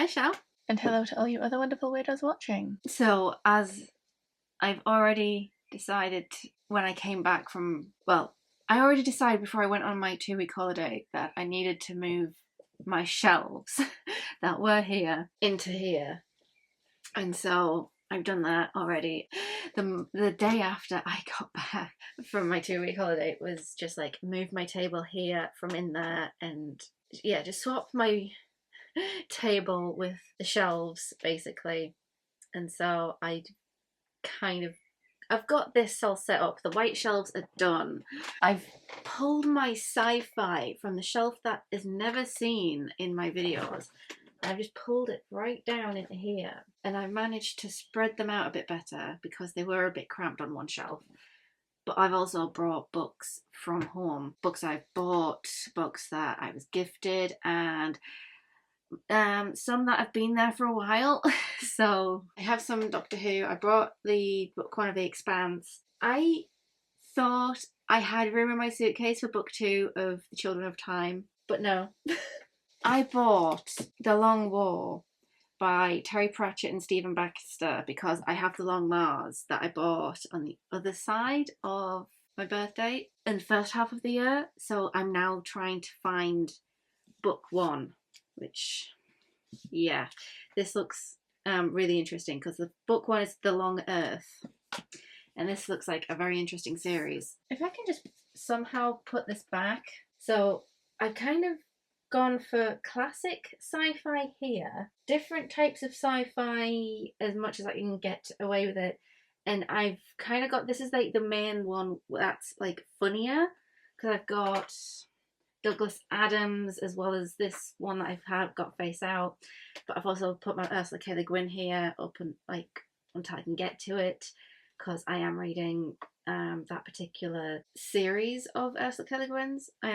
Hi, Shao. And hello to all you other wonderful weirdos watching. So, as I've already decided when I came back from, well, I already decided before I went on my 2-week holiday that I needed to move my shelves that were here into here. And so I've done that already. The day after I got back from my 2-week holiday was just like move my table here from in there and yeah, just swap my table with the shelves basically. And so I've got this all set up. The white shelves are done. I've pulled my sci-fi from the shelf that is never seen in my videos. I've just pulled it right down into here, and I managed to spread them out a bit better because they were a bit cramped on one shelf. But I've also brought books from home, books I've bought, books that I was gifted, and some that have been there for a while. So I have some Doctor Who. I brought the book one of The Expanse. I thought I had room in my suitcase for book 2 of The Children of Time, but no. I bought The Long War by Terry Pratchett and Stephen Baxter because I have the Long Mars that I bought on the other side of my birthday in the first half of the year. So I'm now trying to find book 1, which, yeah, this looks really interesting because the book 1 is The Long Earth, and this looks like a very interesting series. If I can just somehow put this back. So I've kind of gone for classic sci-fi here, different types of sci-fi as much as I can get away with it, and I've kind of got, this is like the main one that's like funnier because I've got Douglas Adams as well as this one that I've got face out, but I've also put my Ursula K. Le Guin here up and like until I can get to it because I am reading that particular series of Ursula K. Le Guin's. I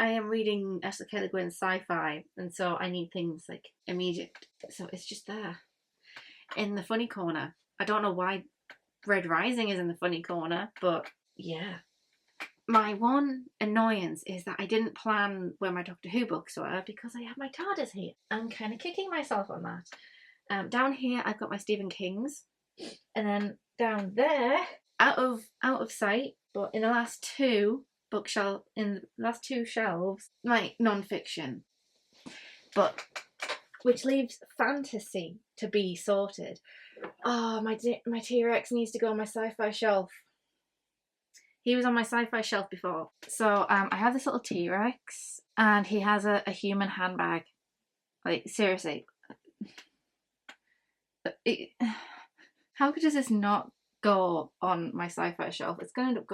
am reading Ursula K. Le Guin's sci-fi, and so I need things like immediate. So it's just there in the funny corner. I don't know why Reorganising is in the funny corner, but yeah. My one annoyance is that I didn't plan where my Doctor Who books were because I have my TARDIS here. I'm kind of kicking myself on that. Down here I've got my Stephen King's, and then down there, out of sight, but in the last two shelves, my non-fiction. But which leaves fantasy to be sorted. Oh, my T-Rex needs to go on my sci-fi shelf. He was on my sci-fi shelf before. So I have this little T-Rex, and he has a human handbag. Like, seriously. How does this not go on my sci-fi shelf? It's going to look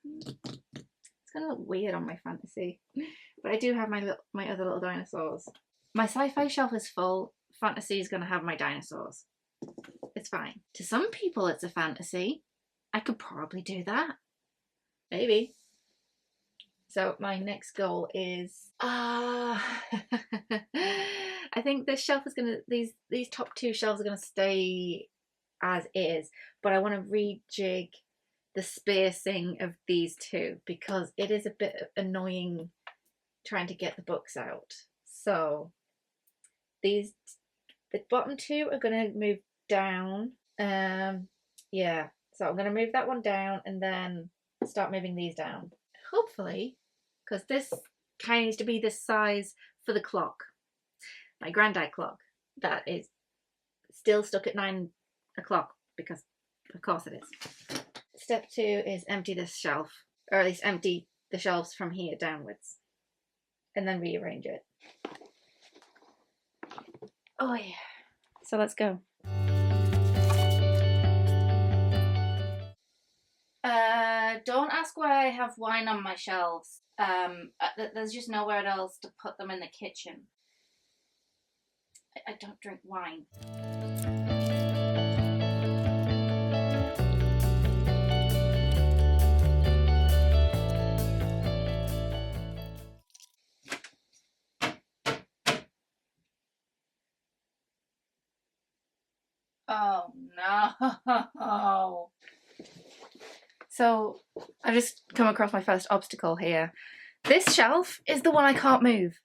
it's going to look weird on my fantasy. But I do have my other little dinosaurs. My sci-fi shelf is full. Fantasy is going to have my dinosaurs. It's fine. To some people it's a fantasy. I could probably do that. Maybe. So my next goal is I think this shelf is gonna, these top 2 shelves are gonna stay as is, but I want to rejig the spacing of these 2 because it is a bit annoying trying to get the books out. So the bottom 2 are gonna move down. Yeah, so I'm gonna move that one down and then start moving these down. Hopefully, because this kind of needs to be this size for the clock. My granddad clock that is still stuck at 9 o'clock because of course it is. Step 2 is empty this shelf, or at least empty the shelves from here downwards, and then rearrange it. Oh yeah. So let's go. Don't ask why I have wine on my shelves. There's just nowhere else to put them in the kitchen. I don't drink wine. Oh no. So I've just come across my first obstacle here. This shelf is the one I can't move.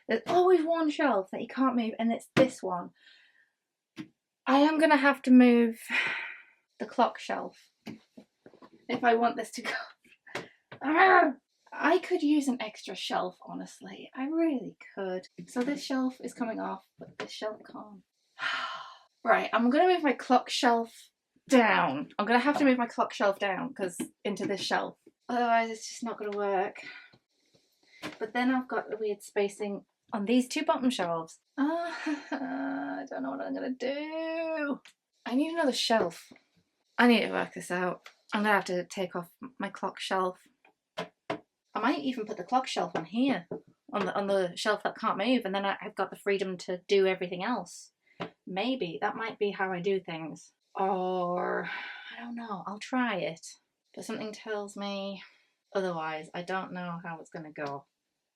There's always one shelf that you can't move, and it's this one. I am going to have to move the clock shelf if I want this to go. I could use an extra shelf, honestly. I really could. So this shelf is coming off, but this shelf can't. Right, I'm going to move my clock shelf down. I'm going to have to move my clock shelf down because into this shelf. Otherwise, it's just not going to work. But then I've got the weird spacing on these two bottom shelves. I don't know what I'm going to do. I need another shelf. I need to work this out. I'm going to have to take off my clock shelf. I might even put the clock shelf on here, on the shelf that can't move, and then I've got the freedom to do everything else. Maybe that might be how I do things. Or, I don't know, I'll try it. But something tells me otherwise. I don't know how it's going to go.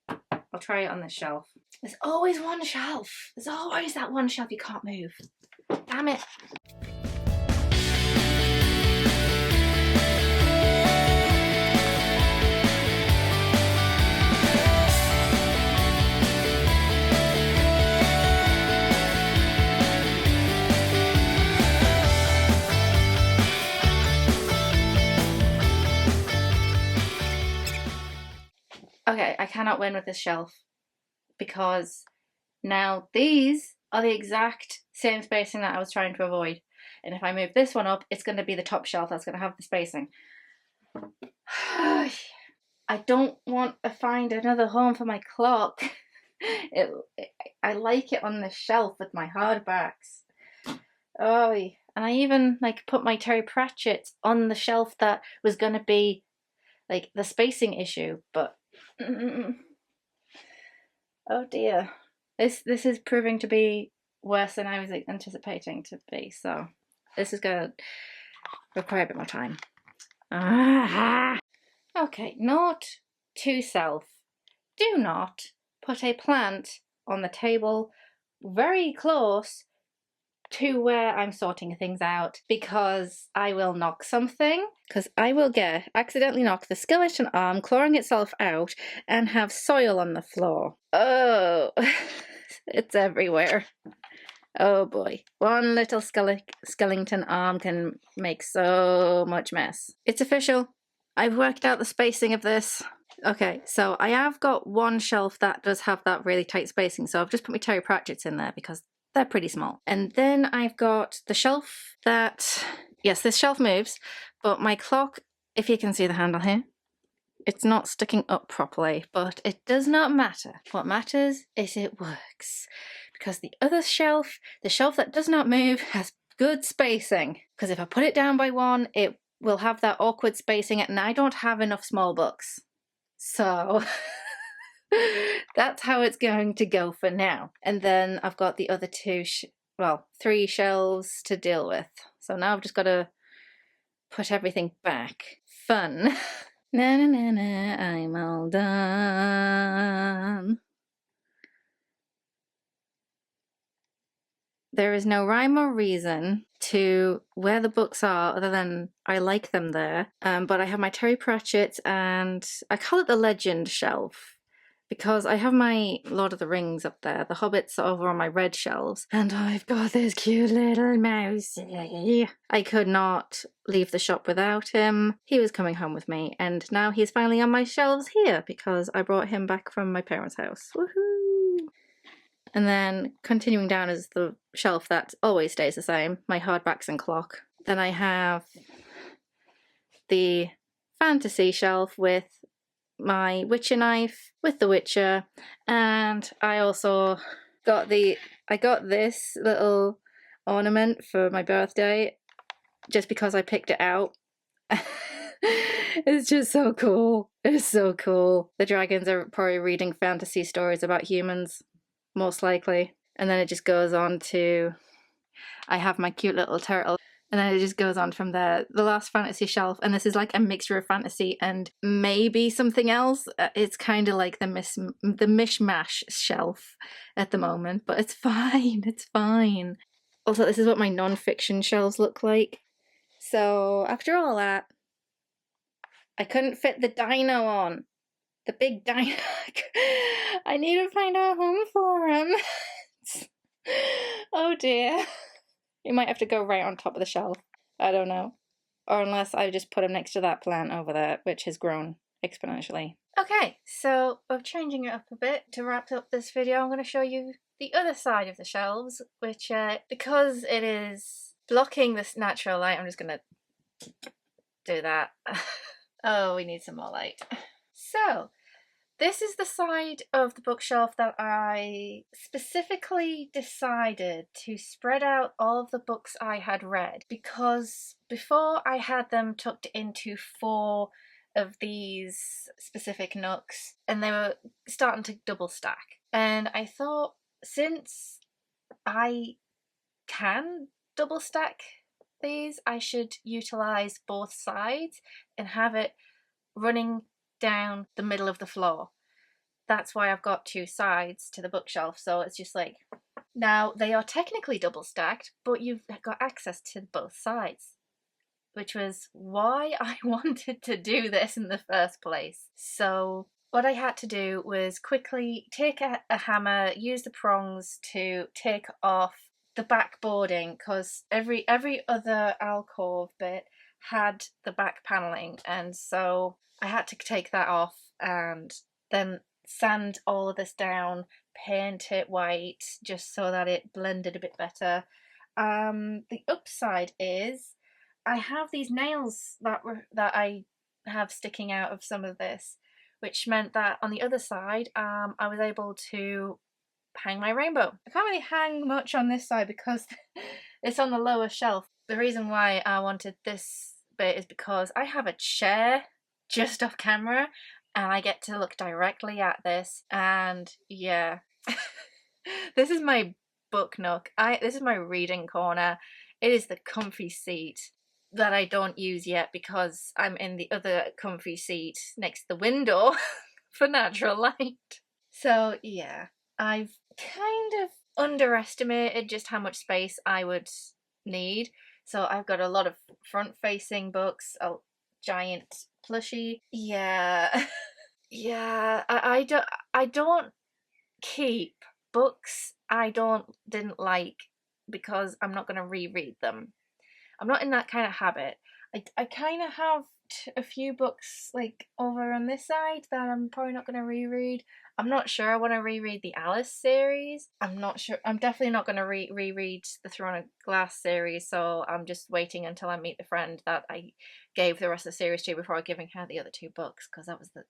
I'll try it on this shelf. There's always one shelf. There's always that one shelf you can't move. Damn it. Okay, I cannot win with this shelf because now these are the exact same spacing that I was trying to avoid. And if I move this one up, it's going to be the top shelf that's going to have the spacing. I don't want to find another home for my clock. I like it on the shelf with my hardbacks. Oh, and I even put my Terry Pratchett on the shelf that was going to be the spacing issue, but oh dear, this is proving to be worse than I was anticipating to be. So this is going to require a bit more time. Okay, note to self: do not put a plant on the table very close to where I'm sorting things out, because I will knock something. Because I will accidentally knock the skeleton arm clawing itself out and have soil on the floor. Oh, it's everywhere. Oh boy. One little skeleton arm can make so much mess. It's official. I've worked out the spacing of this. Okay, so I have got one shelf that does have that really tight spacing, so I've just put my Terry Pratchett's in there because they're pretty small. And then I've got the shelf that, yes, this shelf moves, but my clock, if you can see the handle here, it's not sticking up properly, but it does not matter. What matters is it works. Because the other shelf, the shelf that does not move, has good spacing. Because if I put it down by one, it will have that awkward spacing, and I don't have enough small books. So that's how it's going to go for now. And then I've got the other three shelves to deal with. So now I've just got to put everything back. Fun. Na na na na, I'm all done. There is no rhyme or reason to where the books are other than I like them there. But I have my Terry Pratchett, and I call it the Legend shelf because I have my Lord of the Rings up there. The Hobbits are over on my red shelves, and I've got this cute little mousey. I could not leave the shop without him. He was coming home with me, and now he's finally on my shelves here because I brought him back from my parents' house. Woohoo! And then continuing down is the shelf that always stays the same, my hardbacks and clock. Then I have the fantasy shelf with my Witcher knife with The Witcher, and I also got this little ornament for my birthday just because I picked it out. It's just so cool. It's so cool. The dragons are probably reading fantasy stories about humans, most likely. And then it just goes on to, I have my cute little turtle, and then it just goes on from there. The last fantasy shelf, and this is like a mixture of fantasy and maybe something else. It's kind of like the mishmash shelf at the moment, but it's fine. It's fine. Also, this is what my non-fiction shelves look like. So after all that, I couldn't fit the dino on. the big dino. I need to find a home for him. Oh dear. You might have to go right on top of the shelf. I don't know. Or unless I just put him next to that plant over there, which has grown exponentially. Okay, so we're changing it up a bit. To wrap up this video, I'm going to show you the other side of the shelves, which, because it is blocking this natural light, I'm just going to do that. Oh, we need some more light. So, this is the side of the bookshelf that I specifically decided to spread out all of the books I had read, because before I had them tucked into 4 of these specific nooks and they were starting to double stack. And I thought, since I can double stack these, I should utilize both sides and have it running down the middle of the floor. That's why I've got 2 sides to the bookshelf, so it's just like, now they are technically double stacked, but you've got access to both sides, which was why I wanted to do this in the first place. So what I had to do was quickly take a hammer, use the prongs to take off the back boarding, because every other alcove bit had the back paneling, and so I had to take that off and then sand all of this down, paint it white just so that it blended a bit better. The upside is I have these nails that I have sticking out of some of this, which meant that on the other side I was able to hang my rainbow. I can't really hang much on this side because it's on the lower shelf. The reason why I wanted this bit is because I have a chair just off camera and I get to look directly at this, and yeah. This is my book nook. This is my reading corner. It is the comfy seat that I don't use yet because I'm in the other comfy seat next to the window for natural light. So yeah, I've kind of underestimated just how much space I would need. So I've got a lot of front-facing books, a giant plushie. Yeah. Yeah, I don't keep books I didn't like because I'm not going to reread them. I'm not in that kind of habit. I kind of have a few books like over on this side that I'm probably not going to reread. I'm not sure I want to reread the Alice series. I'm not sure. I'm definitely not going to reread the Throne of Glass series, so I'm just waiting until I meet the friend that I gave the rest of the series to before giving her the other 2 books, because that was the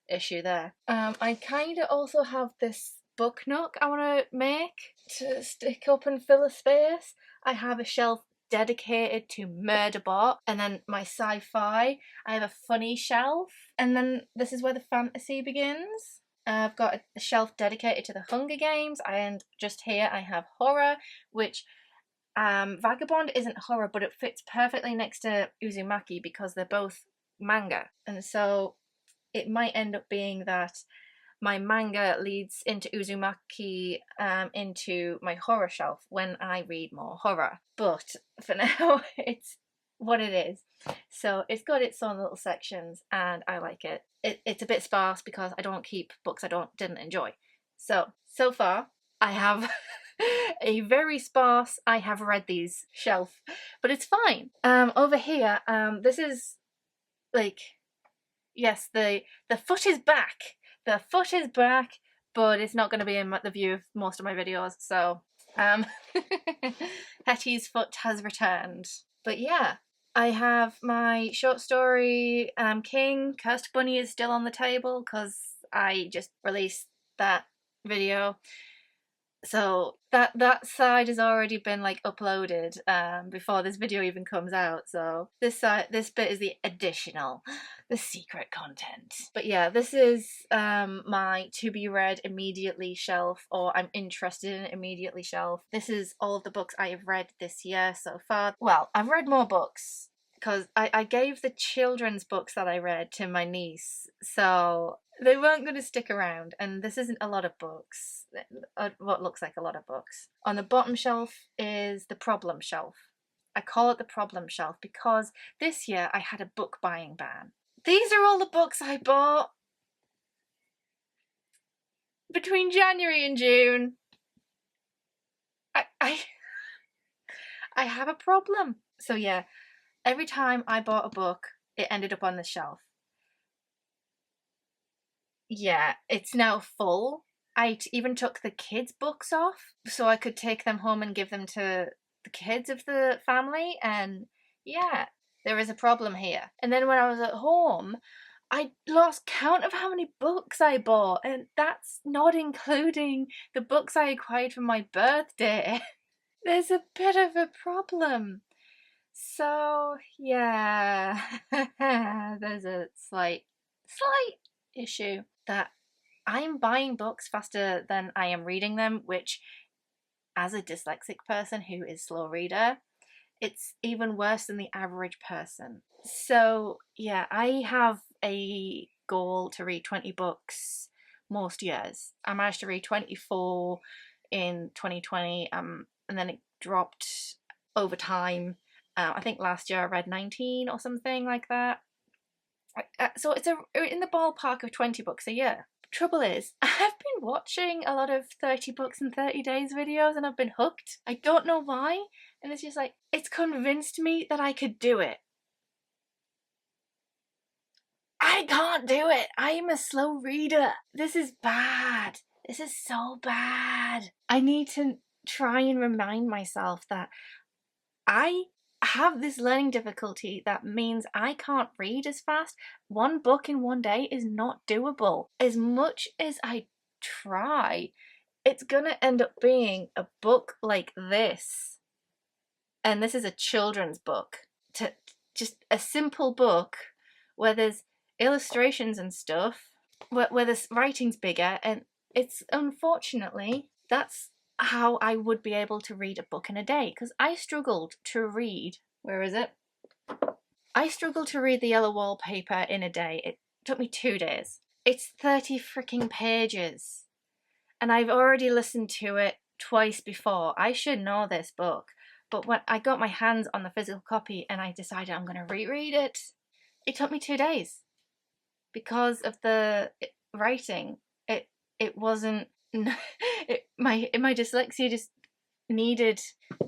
issue there. I kind of also have this book nook I want to make to stick up and fill a space. I have a shelf dedicated to Murderbot, and then my sci-fi. I have a funny shelf, and then this is where the fantasy begins. I've got a shelf dedicated to the Hunger Games, and just here I have horror, which Vagabond isn't horror, but it fits perfectly next to Uzumaki because they're both manga, and so it might end up being that my manga leads into Uzumaki, into my horror shelf when I read more horror. But for now, it's what it is. So it's got its own little sections and I like it. It's a bit sparse because I don't keep books I didn't enjoy. So far I have a very sparse I have read these shelf, but it's fine. Over here, this is like, yes, the foot is back. The foot is back, but it's not going to be in the view of most of my videos, so Hetty's foot has returned. But yeah, I have my short story King. Cursed Bunny is still on the table because I just released that video. So that side has already been like uploaded before this video even comes out. So this bit is the additional, the secret content. But yeah, this is my to be read immediately shelf, or I'm interested in immediately shelf. This is all of the books I have read this year so far. Well, I've read more books because I gave the children's books that I read to my niece, so they weren't going to stick around, and this isn't a lot of books, what looks like a lot of books. On the bottom shelf is the problem shelf. I call it the problem shelf because this year I had a book buying ban. These are all the books I bought between January and June, I have a problem. So yeah, every time I bought a book, it ended up on the shelf. Yeah, it's now full. I even took the kids' books off so I could take them home and give them to the kids of the family. And yeah, there is a problem here. And then when I was at home, I lost count of how many books I bought, and that's not including the books I acquired for my birthday. There's a bit of a problem. So yeah, there's a slight issue that I'm buying books faster than I am reading them, which, as a dyslexic person who is slow reader, it's even worse than the average person. So yeah, I have a goal to read 20 books most years. I managed to read 24 in 2020, and then it dropped over time. I think last year I read 19 or something like that. So it's in the ballpark of 20 books a year. Trouble is, I've been watching a lot of 30 books in 30 days videos and I've been hooked. I don't know why, and it's just like, it's convinced me that I could do it. I can't do it. I'm a slow reader. This is bad. This is so bad. I need to try and remind myself that I have this learning difficulty that means I can't read as fast. One book in one day is not doable. As much as I try, it's gonna end up being a book like this. And this is a children's book. Just a simple book where there's illustrations and stuff, where the writing's bigger, and it's unfortunately, that's how I would be able to read a book in a day, because I struggled to read, where is it? I struggled to read The Yellow Wallpaper in a day. It took me 2 days. It's 30 freaking pages, and I've already listened to it twice before. I should know this book, but when I got my hands on the physical copy and I decided I'm going to reread it, it took me 2 days because of the writing. It wasn't my dyslexia just needed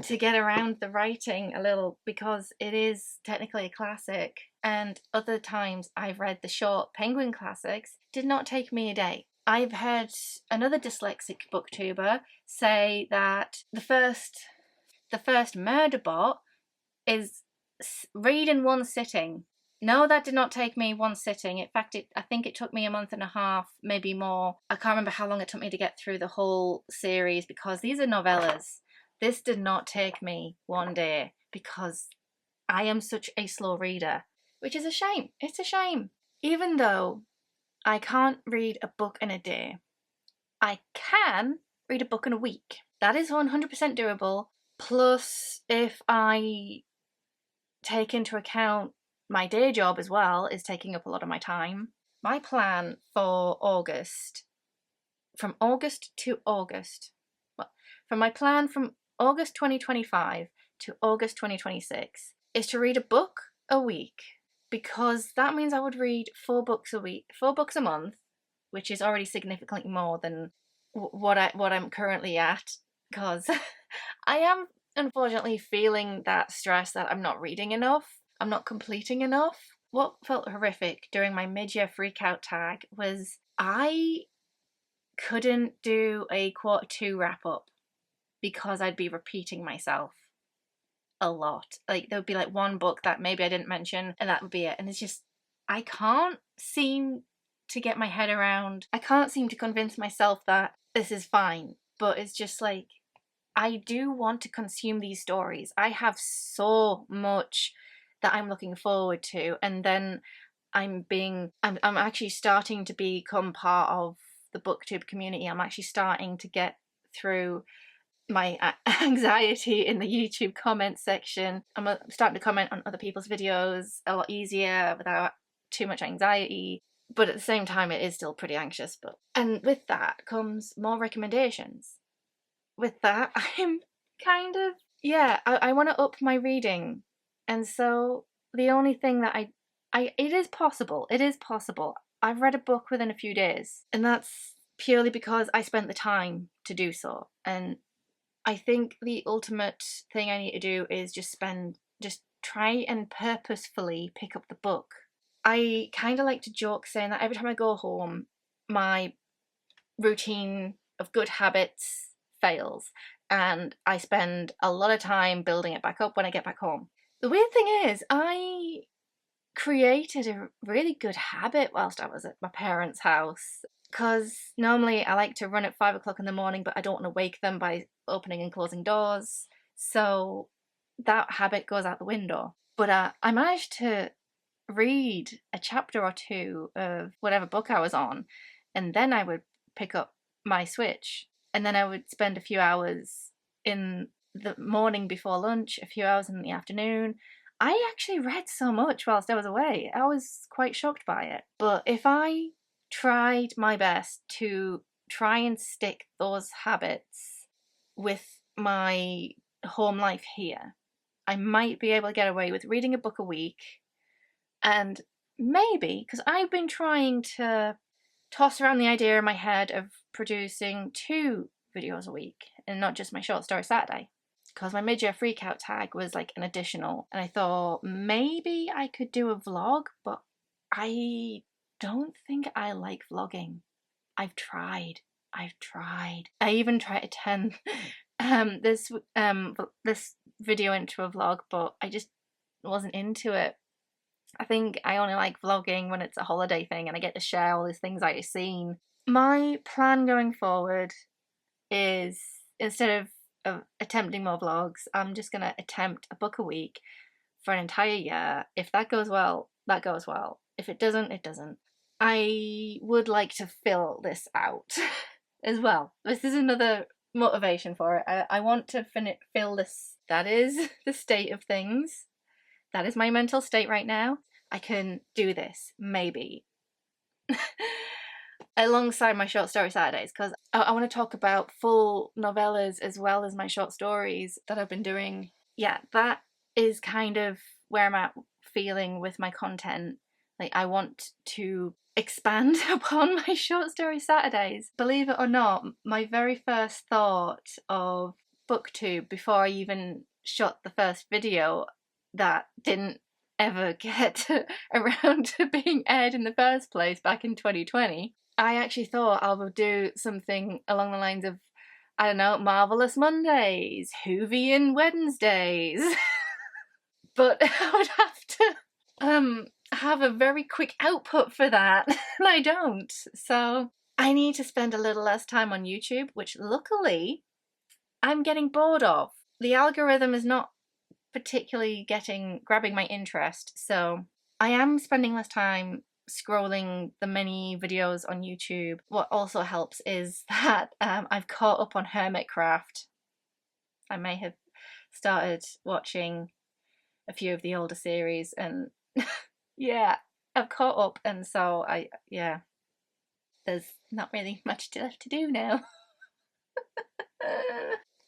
to get around the writing a little, because it is technically a classic, and other times I've read the short Penguin classics, did not take me a day. I've heard another dyslexic booktuber say that the first Murderbot is read in one sitting. No, that did not take me one sitting. In fact, I think it took me a month and a half, maybe more. I can't remember how long it took me to get through the whole series, because these are novellas. This did not take me one day because I am such a slow reader, which is a shame. It's a shame. Even though I can't read a book in a day, I can read a book in a week. That is 100% doable. Plus, if I take into account my day job as well is taking up a lot of my time. My plan for August, from August to August, well, from my plan from August 2025 to August 2026 is to read a book a week, because that means I would read 4 books a week, 4 books a month, which is already significantly more than what I'm currently at, because I am unfortunately feeling that stress that I'm not reading enough. I'm not completing enough. What felt horrific during my mid-year freakout tag was I couldn't do a Q2 wrap-up because I'd be repeating myself a lot. Like, there would be like one book that maybe I didn't mention and that would be it. And it's just, I can't seem to get my head around, I can't seem to convince myself that this is fine. But it's just like, I do want to consume these stories. I have so much that I'm looking forward to, and then I'm actually starting to become part of the booktube community. I'm actually starting to get through my anxiety in the YouTube comment section. I'm starting to comment on other people's videos a lot easier without too much anxiety, but at the same time it is still pretty anxious. And with that comes more recommendations. With that, I'm kind of, I want to up my reading. And so the only thing that it is possible. I've read a book within a few days, and that's purely because I spent the time to do so. And I think the ultimate thing I need to do is just try and purposefully pick up the book. I kind of like to joke saying that every time I go home, my routine of good habits fails, and I spend a lot of time building it back up when I get back home. The weird thing is, I created a really good habit whilst I was at my parents' house, because normally I like to run at 5 o'clock in the morning, but I don't want to wake them by opening and closing doors, so that habit goes out the window. But I managed to read a chapter or two of whatever book I was on, and then I would pick up my Switch, and then I would spend a few hours in the morning before lunch, a few hours in the afternoon. I actually read so much whilst I was away. I was quite shocked by it. But if I tried my best to try and stick those habits with my home life here, I might be able to get away with reading a book a week. And maybe, because I've been trying to toss around the idea in my head of producing 2 videos a week and not just my short story Saturday, because my mid-year freakout tag was like an additional, and I thought maybe I could do a vlog, but I don't think I like vlogging. I've tried. I even tried to turn this video into a vlog, but I just wasn't into it. I think I only like vlogging when it's a holiday thing and I get to share all these things I've seen. My plan going forward is, instead of attempting more vlogs, I'm just going to attempt a book a week for an entire year. If that goes well, that goes well. If it doesn't, it doesn't. I would like to fill this out as well. This is another motivation for it. I want to fill this. That is the state of things. That is my mental state right now. I can do this, maybe. Alongside my short story Saturdays, because I want to talk about full novellas as well as my short stories that I've been doing. Yeah, that is kind of where I'm at feeling with my content. Like, I want to expand upon my short story Saturdays. Believe it or not, my very first thought of booktube, before I even shot the first video that didn't ever get around to being aired in the first place back in 2020, I actually thought I would do something along the lines of, I don't know, Marvelous Mondays, Whovian Wednesdays. But I would have to have a very quick output for that, and I don't. So I need to spend a little less time on YouTube, which luckily I'm getting bored of. The algorithm is not particularly grabbing my interest, so I am spending less time scrolling the many videos on YouTube. What also helps is that I've caught up on Hermitcraft. I may have started watching a few of the older series, and yeah, I've caught up, and so there's not really much left to do now.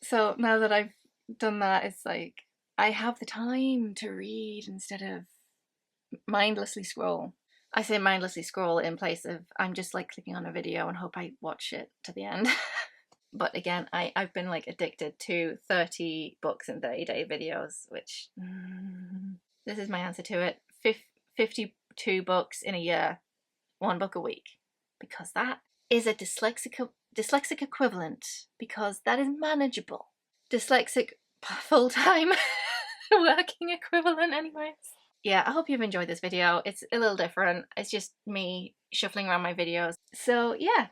So now that I've done that, it's like I have the time to read instead of mindlessly scroll. I say mindlessly scroll in place of I'm just like clicking on a video and hope I watch it to the end. But again, I've been like addicted to 30 books in 30-day videos, which this is my answer to it. 52 books in a year, 1 book a week, because that is a dyslexic equivalent, because that is manageable. Dyslexic full-time working equivalent anyways. Yeah, I hope you've enjoyed this video. It's a little different. It's just me shuffling around my videos. So yeah,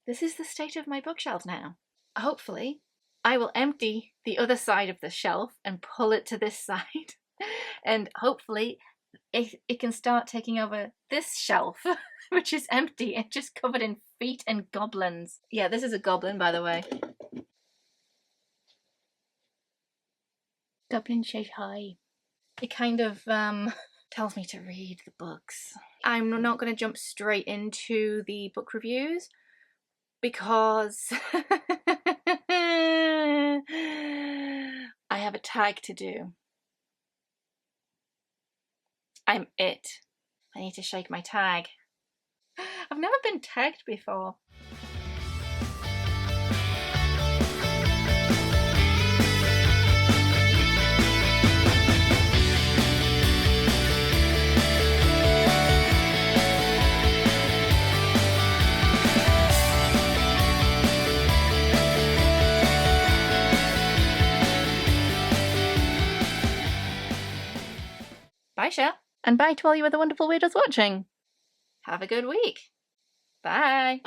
this is the state of my bookshelf now. Hopefully, I will empty the other side of the shelf and pull it to this side. And hopefully it can start taking over this shelf, which is empty and just covered in feet and goblins. Yeah, this is a goblin, by the way. Goblin says hi. It kind of tells me to read the books. I'm not going to jump straight into the book reviews because I have a tag to do. I'm it. I need to shake my tag. I've never been tagged before. Bye, Shell. And bye to all you other wonderful weirdos watching. Have a good week. Bye.